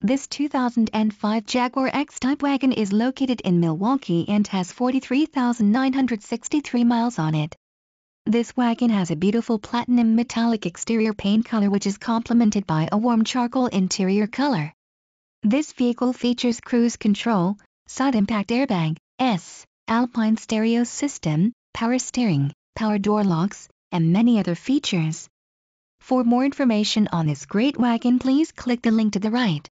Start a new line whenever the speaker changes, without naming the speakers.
This 2005 Jaguar X-Type wagon is located in Milwaukee and has 43,963 miles on it. This wagon has a beautiful platinum metallic exterior paint color which is complemented by a warm charcoal interior color. This vehicle features cruise control, side impact airbag, Alpine stereo system, power steering, power door locks, and many other features. For more information on this great wagon, please click the link to the right.